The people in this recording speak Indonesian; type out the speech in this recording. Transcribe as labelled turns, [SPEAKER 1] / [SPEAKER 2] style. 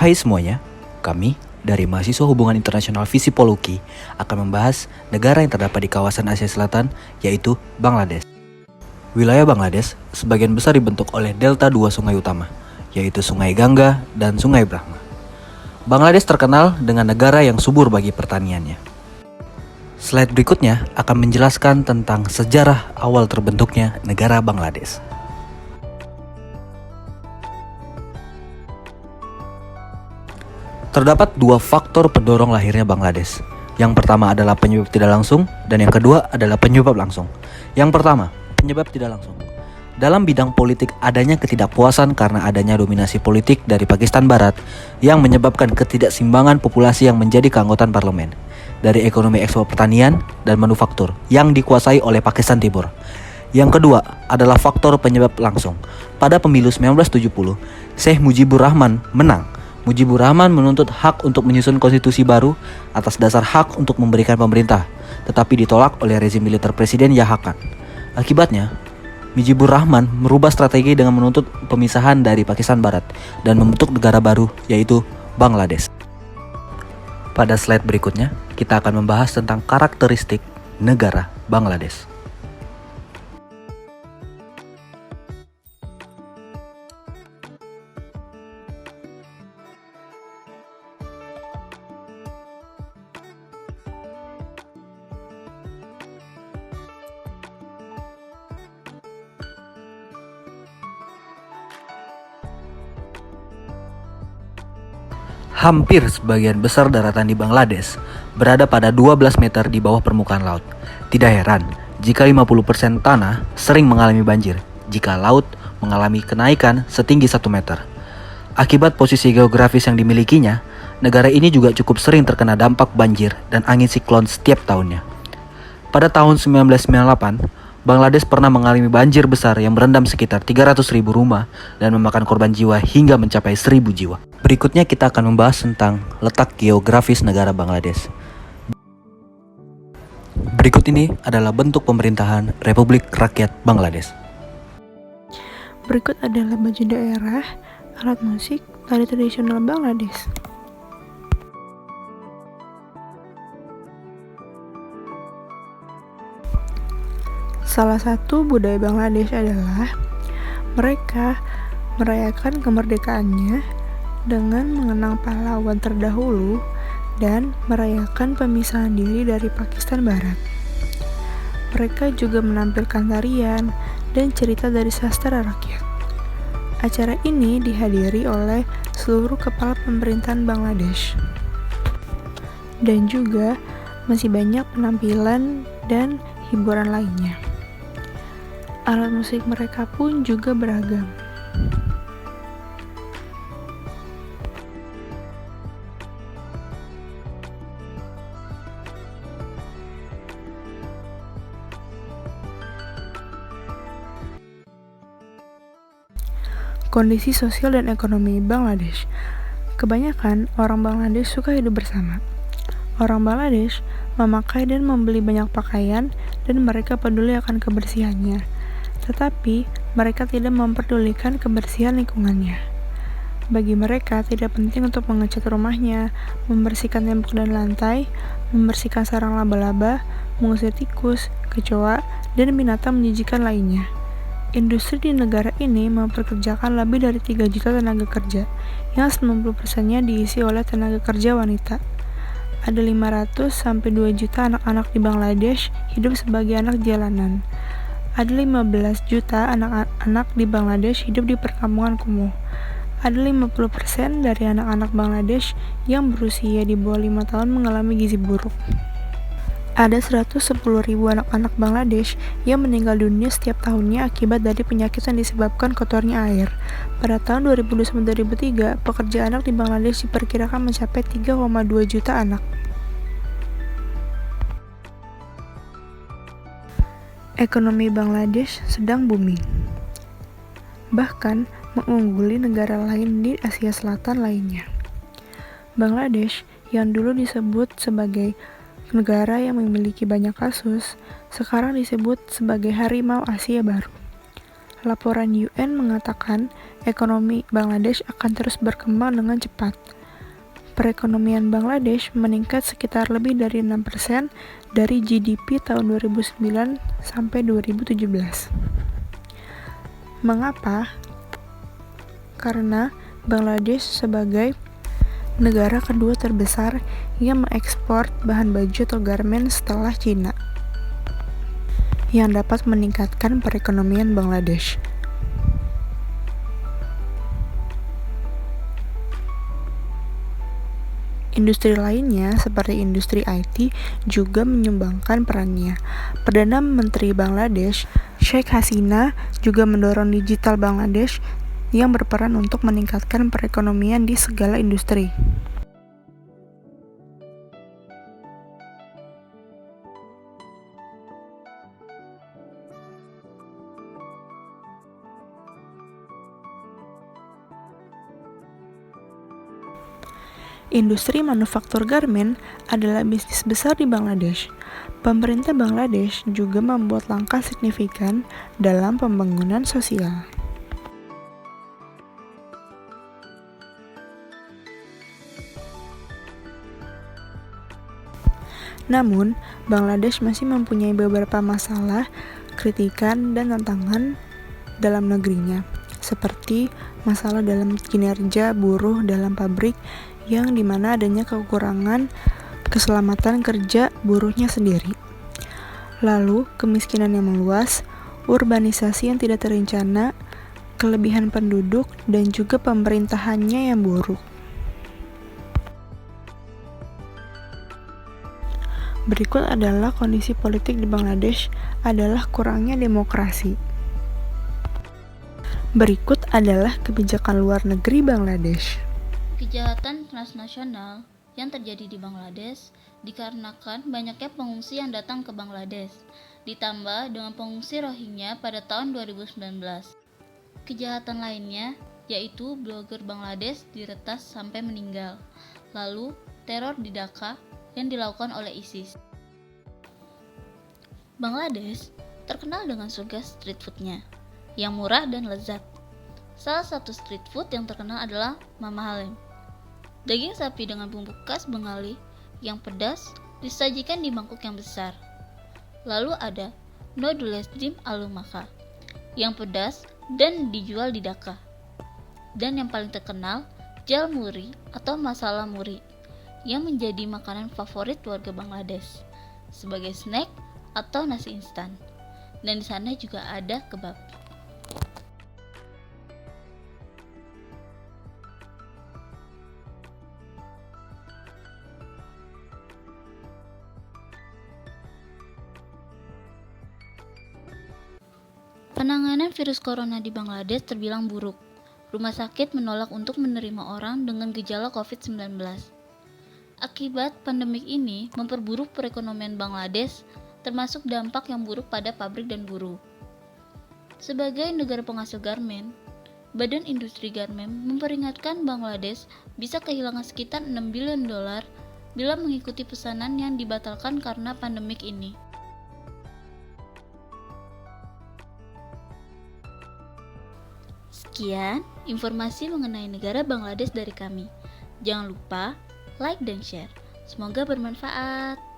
[SPEAKER 1] Hai semuanya, kami dari Mahasiswa Hubungan Internasional Visipol UKI akan membahas negara yang terdapat di kawasan Asia Selatan, yaitu Bangladesh. Wilayah Bangladesh sebagian besar dibentuk oleh delta dua sungai utama, yaitu Sungai Gangga dan Sungai Brahma. Bangladesh terkenal dengan negara yang subur bagi pertaniannya. Slide berikutnya akan menjelaskan tentang sejarah awal terbentuknya negara Bangladesh. Terdapat dua faktor pendorong lahirnya Bangladesh. Yang pertama adalah penyebab tidak langsung, dan yang kedua adalah penyebab langsung. Yang pertama, penyebab tidak langsung. Dalam bidang politik adanya ketidakpuasan karena adanya dominasi politik dari Pakistan Barat yang menyebabkan ketidakseimbangan populasi yang menjadi keanggotaan parlemen. Dari ekonomi ekspor pertanian dan manufaktur yang dikuasai oleh Pakistan Timur. Yang kedua adalah faktor penyebab langsung. Pada pemilu 1970, Syekh Mujibur Rahman menang. Mujibur Rahman menuntut hak untuk menyusun konstitusi baru atas dasar hak untuk memberikan pemerintah, tetapi ditolak oleh rezim militer Presiden Yahya Khan. Akibatnya, Mujibur Rahman merubah strategi dengan menuntut pemisahan dari Pakistan Barat dan membentuk negara baru, yaitu Bangladesh. Pada slide berikutnya, kita akan membahas tentang karakteristik negara Bangladesh. Hampir sebagian besar daratan di Bangladesh berada pada 12 meter di bawah permukaan laut. Tidak heran jika 50% tanah sering mengalami banjir jika laut mengalami kenaikan setinggi 1 meter. Akibat posisi geografis yang dimilikinya, negara ini juga cukup sering terkena dampak banjir dan angin siklon setiap tahunnya. Pada tahun 1998, Bangladesh pernah mengalami banjir besar yang merendam sekitar 300.000 rumah dan memakan korban jiwa hingga mencapai 1.000 jiwa. Berikutnya kita akan membahas tentang letak geografis negara Bangladesh. Berikut ini adalah bentuk pemerintahan Republik Rakyat Bangladesh.
[SPEAKER 2] Berikut adalah baju daerah, alat musik, tari tradisional Bangladesh. Salah satu budaya Bangladesh adalah mereka merayakan kemerdekaannya dengan mengenang pahlawan terdahulu dan merayakan pemisahan diri dari Pakistan Barat. Mereka juga menampilkan tarian dan cerita dari sastra rakyat. Acara ini dihadiri oleh seluruh kepala pemerintahan Bangladesh. Dan juga masih banyak penampilan dan hiburan lainnya. Alat musik mereka pun juga beragam. Kondisi sosial dan ekonomi Bangladesh. Kebanyakan orang Bangladesh suka hidup bersama. Orang Bangladesh memakai dan membeli banyak pakaian dan mereka peduli akan kebersihannya. Tetapi mereka tidak memperdulikan kebersihan lingkungannya. Bagi mereka tidak penting untuk mengecat rumahnya, membersihkan tembok dan lantai, membersihkan sarang laba-laba, mengusir tikus, kecoa, dan binatang menjijikan lainnya. Industri di negara ini memperkerjakan lebih dari 3 juta tenaga kerja, yang 90%-nya diisi oleh tenaga kerja wanita. Ada 500-2 juta anak-anak di Bangladesh hidup sebagai anak jalanan. Ada 15 juta anak-anak di Bangladesh hidup di perkampungan kumuh. Ada 50% dari anak-anak Bangladesh yang berusia di bawah 5 tahun mengalami gizi buruk. Ada 110.000 anak-anak Bangladesh yang meninggal dunia setiap tahunnya akibat dari penyakit yang disebabkan kotornya air. Pada tahun 2002-2003, pekerja anak di Bangladesh diperkirakan mencapai 3,2 juta anak. Ekonomi Bangladesh sedang booming, bahkan mengungguli negara lain di Asia Selatan lainnya. Bangladesh yang dulu disebut sebagai negara yang memiliki banyak kasus, sekarang disebut sebagai harimau Asia baru. Laporan UN mengatakan ekonomi Bangladesh akan terus berkembang dengan cepat. Perekonomian Bangladesh meningkat sekitar lebih dari 6% dari GDP tahun 2009 sampai 2017. Mengapa? Karena Bangladesh sebagai negara kedua terbesar yang mengekspor bahan baju atau garmen setelah Cina, yang dapat meningkatkan perekonomian Bangladesh. Industri lainnya seperti industri IT juga menyumbangkan perannya. Perdana Menteri Bangladesh, Sheikh Hasina, juga mendorong digital Bangladesh yang berperan untuk meningkatkan perekonomian di segala industri. Industri manufaktur garmen adalah bisnis besar di Bangladesh. Pemerintah Bangladesh juga membuat langkah signifikan dalam pembangunan sosial. Namun, Bangladesh masih mempunyai beberapa masalah, kritikan, dan tantangan dalam negerinya, seperti masalah dalam kinerja buruh dalam pabrik yang dimana adanya kekurangan keselamatan kerja buruhnya sendiri. Lalu, kemiskinan yang meluas, urbanisasi yang tidak terencana, kelebihan penduduk, dan juga pemerintahannya yang buruk. Berikut adalah kondisi politik di Bangladesh adalah kurangnya demokrasi. Berikut adalah kebijakan luar negeri Bangladesh.
[SPEAKER 3] Kejahatan transnasional yang terjadi di Bangladesh dikarenakan banyaknya pengungsi yang datang ke Bangladesh, ditambah dengan pengungsi Rohingya pada tahun 2019. Kejahatan lainnya yaitu blogger Bangladesh diretas sampai meninggal, lalu teror di Dhaka yang dilakukan oleh ISIS. Bangladesh terkenal dengan surga street foodnya yang murah dan lezat. Salah satu street food yang terkenal adalah Mama Halim. Daging sapi dengan bumbu khas Bengali yang pedas disajikan di mangkuk yang besar. Lalu ada Noodles Dim Aloo Makha yang pedas dan dijual di Dhaka. Dan yang paling terkenal, Jal Muri atau masala muri yang menjadi makanan favorit warga Bangladesh sebagai snack atau nasi instan. Dan di sana juga ada kebab. Penanganan virus corona di Bangladesh terbilang buruk. Rumah sakit menolak untuk menerima orang dengan gejala COVID-19. Akibat pandemik ini memperburuk perekonomian Bangladesh, termasuk dampak yang buruk pada pabrik dan buruh. Sebagai negara penghasil garmen, Badan Industri Garmen memperingatkan Bangladesh bisa kehilangan sekitar 6 bilion dolar bila mengikuti pesanan yang dibatalkan karena pandemik ini. Sekian informasi mengenai negara Bangladesh dari kami. Jangan lupa like dan share. Semoga bermanfaat.